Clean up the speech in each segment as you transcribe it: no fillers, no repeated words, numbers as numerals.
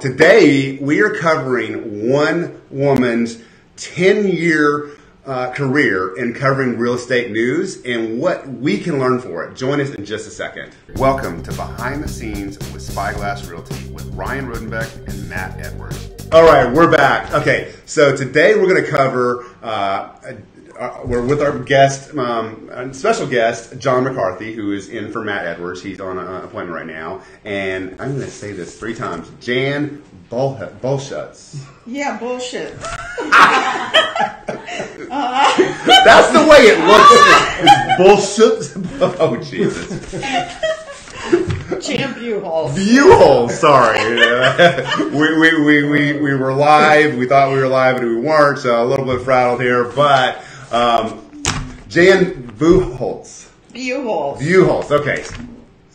Today, we are covering one woman's 10-year career in covering real estate news and what we can learn for it. Join us in just a second. Welcome to Behind the Scenes with Spyglass Realty with Ryan Rodenbeck and Matt Edwards. All right, we're back. Okay, so today we're going to cover, we're with our guest, special guest, John McCarthy, who is in for Matt Edwards. He's on an appointment right now. And I'm going to say this 3 times. JAN Buchholz. Yeah, bullshit. That's the way it looks. It's bullshit. Oh, Jesus. JAN Buchholz. Buchholz, sorry. We were live. We thought we were live, and we weren't, so a little bit frazzled here. But JAN Buchholz. Buchholz. Okay. It's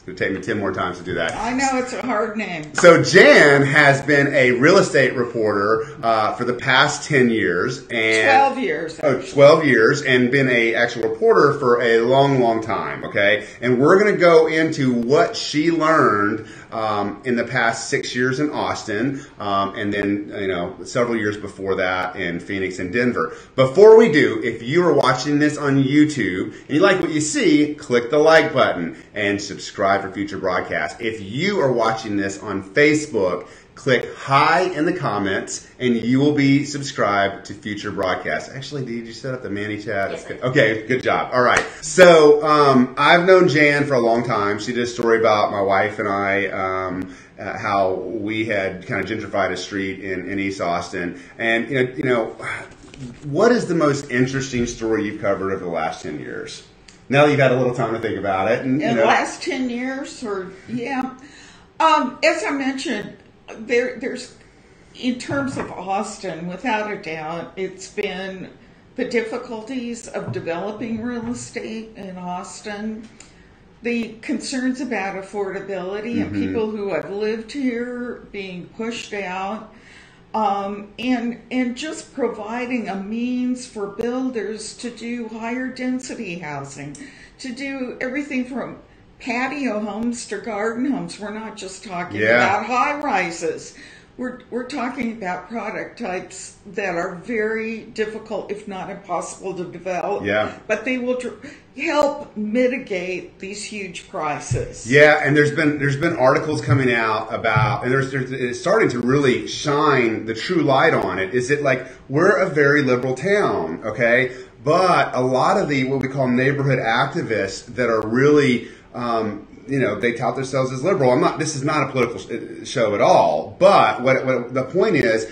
going to take me 10 more times to do that. I know, it's a hard name. So Jan has been a real estate reporter for the past 10 years. And 12 years. Oh, 12 years, and been a actual reporter for a long, long time, okay? And we're going to go into what she learned in the past 6 years in Austin, and then, several years before that in Phoenix and Denver. Before we do, if you are watching this on YouTube and you like what you see, click the like button and subscribe for future broadcasts. If you are watching this on Facebook, click hi in the comments and you will be subscribed to future broadcasts. Actually, did you set up the Manny chat? Yes. Okay, good job. All right. So I've known Jan for a long time. She did a story about my wife and I, how we had kind of gentrified a street in East Austin. And, what is the most interesting story you've covered over the last 10 years? Now that you've had a little time to think about it. And, in the last 10 years, as I mentioned, there's, in terms of Austin, without a doubt, it's been the difficulties of developing real estate in Austin, the concerns about affordability and people who have lived here being pushed out, and just providing a means for builders to do higher density housing, to do everything from patio homes to garden homes. We're not just talking about high rises. We're talking about product types that are very difficult, if not impossible, to develop. Yeah. But they will help mitigate these huge prices. Yeah, and there's been articles coming out about, and it's starting to really shine the true light on it. Is it like we're a very liberal town, okay? But a lot of the what we call neighborhood activists that are really they tout themselves as liberal. This is not a political show at all. But what the point is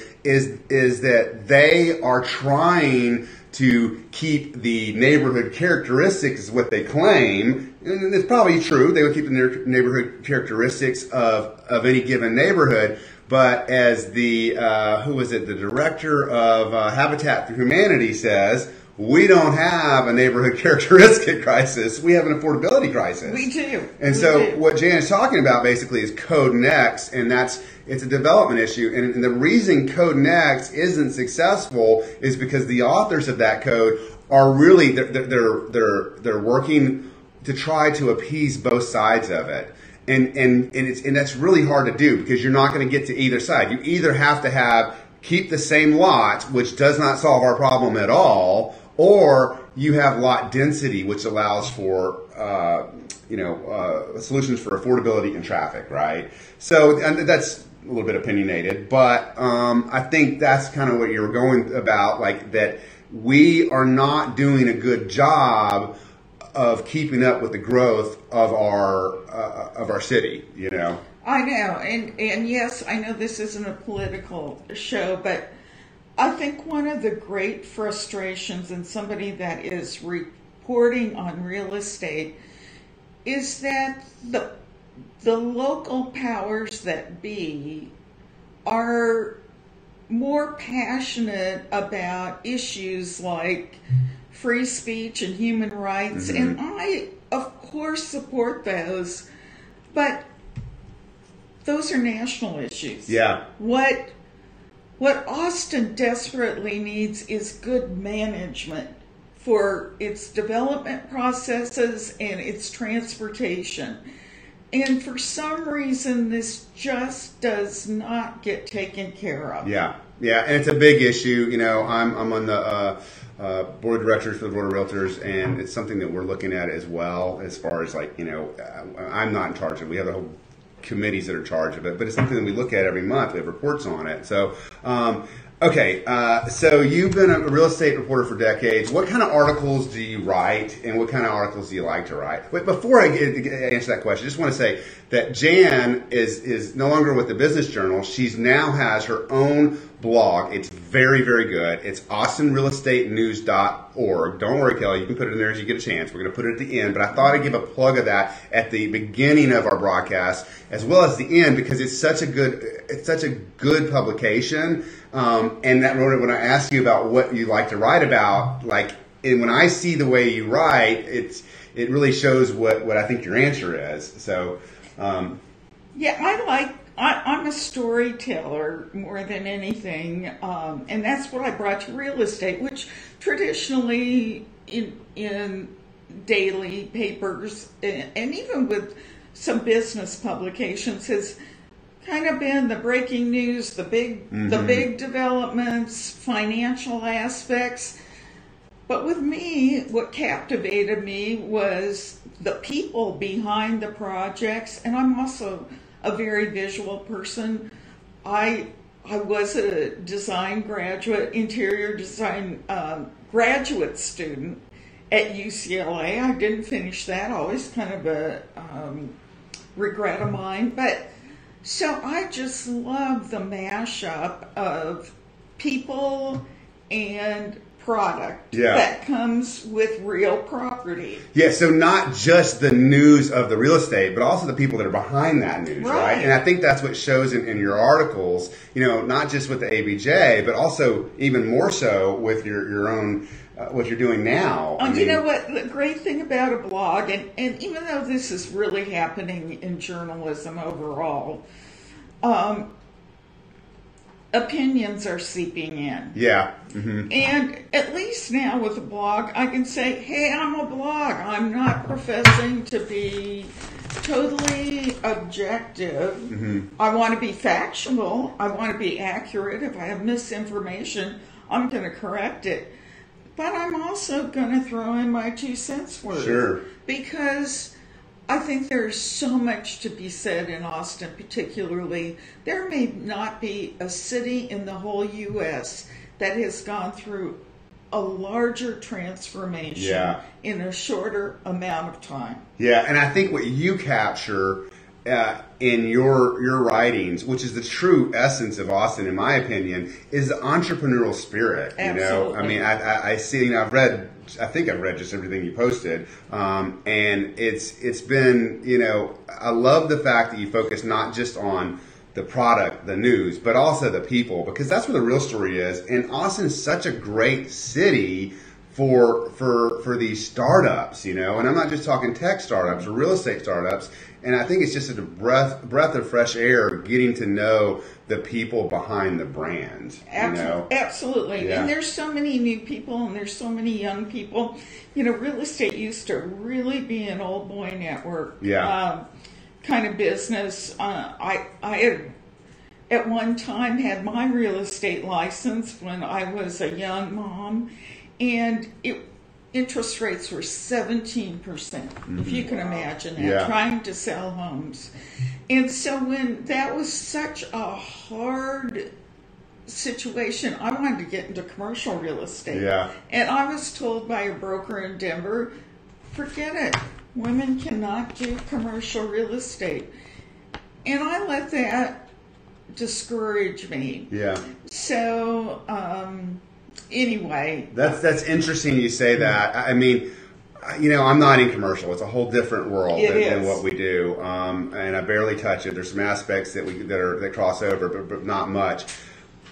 that they are trying to keep the neighborhood characteristics, is what they claim. And it's probably true. They would keep the neighborhood characteristics of any given neighborhood. But as the the director of Habitat for Humanity says, we don't have a neighborhood characteristic crisis. We have an affordability crisis. We do. And what Jan is talking about basically is Code Next, and it's a development issue. And the reason Code Next isn't successful is because the authors of that code are really they're working to try to appease both sides of it. And that's really hard to do because you're not going to get to either side. You either have to keep the same lot, which does not solve our problem at all, or you have lot density, which allows for solutions for affordability and traffic, right? So and that's a little bit opinionated, but I think that's kind of what you're going about, like that we are not doing a good job of keeping up with the growth of our city, I know, and yes, I know this isn't a political show, but I think one of the great frustrations in somebody that is reporting on real estate is that the local powers that be are more passionate about issues like free speech and human rights, and I, of course, support those, but those are national issues. Yeah. What Austin desperately needs is good management for its development processes and its transportation. And for some reason, this just does not get taken care of. Yeah, and it's a big issue. You know, I'm on the board of directors for the Board of Realtors, and it's something that we're looking at as well. As far as like, you know, I'm not in charge of it. We have the whole committees that are in charge of it, but it's something that we look at every month. We have reports on it. So. Okay, so you've been a real estate reporter for decades. What kind of articles do you write, and what kind of articles do you like to write? Wait, before I answer that question, I just want to say that Jan is no longer with the Business Journal. She's now has her own blog. It's very, very good. It's austinrealestatenews.org. Don't worry, Kelly. You can put it in there as you get a chance. We're going to put it at the end, but I thought I'd give a plug of that at the beginning of our broadcast as well as the end because it's such a good publication. And that when I ask you about what you like to write about, like, and when I see the way you write, it really shows what I think your answer is. So, yeah, I'm a storyteller more than anything, and that's what I brought to real estate, which traditionally in daily papers and even with some business publications has kind of been the breaking news, the big developments, financial aspects. But with me, what captivated me was the people behind the projects, and I'm also a very visual person. I was a design graduate, interior design graduate student at UCLA. I didn't finish that, always kind of a regret of mine, but so I just love the mashup of people and product that comes with real property. Yeah, so not just the news of the real estate, but also the people that are behind that news, right? And I think that's what shows in your articles, you know, not just with the ABJ, but also even more so with your own, what you're doing now. You know what, the great thing about a blog, and even though this is really happening in journalism overall, opinions are seeping in. Yeah. And at least now with a blog, I can say, hey, I'm a blog. I'm not professing to be totally objective. I want to be factual. I want to be accurate. If I have misinformation, I'm going to correct it. But I'm also going to throw in my 2 cents worth. Sure. Because I think there's so much to be said in Austin, particularly. There may not be a city in the whole U.S. that has gone through a larger transformation in a shorter amount of time. Yeah, and I think what you capture in your writings, which is the true essence of Austin, in my opinion, is the entrepreneurial spirit. Absolutely. You know, I mean, I see. You know, I think I've read just everything you posted, and it's been, you know, I love the fact that you focus not just on the product, the news, but also the people, because that's where the real story is. And Austin's such a great city for these startups, you know, and I'm not just talking tech startups or real estate startups. And I think it's just a breath of fresh air getting to know the people behind the brand. You know? Absolutely. Yeah. And there's so many new people and there's so many young people. You know, real estate used to really be an old boy network kind of business. I had at one time had my real estate license when I was a young mom, and interest rates were 17%, if you can imagine that, trying to sell homes. And so when that was such a hard situation, I wanted to get into commercial real estate. Yeah. And I was told by a broker in Denver, forget it, women cannot do commercial real estate. And I let that discourage me. Yeah. So, anyway, that's interesting you say that. I mean, you know, I'm not in commercial. It's a whole different world than what we do, and I barely touch it. There's some aspects that cross over, but not much.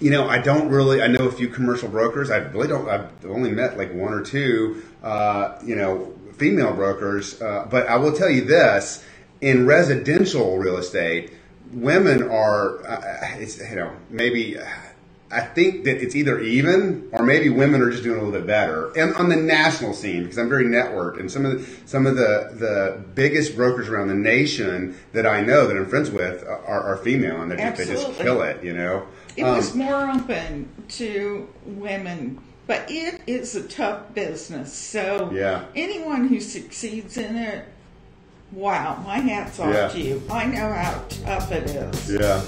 You know, I know a few commercial brokers. I've only met like 1 or 2, you know, female brokers. But I will tell you this: in residential real estate, women are, it's, you know, maybe I think that it's either even, or maybe women are just doing a little bit better. And on the national scene, because I'm very networked, and some of the biggest brokers around the nation that I know that I'm friends with are female, and they just kill it. You know, it was more open to women, but it is a tough business. So anyone who succeeds in it, wow, my hat's off to you. I know how tough it is. Yeah.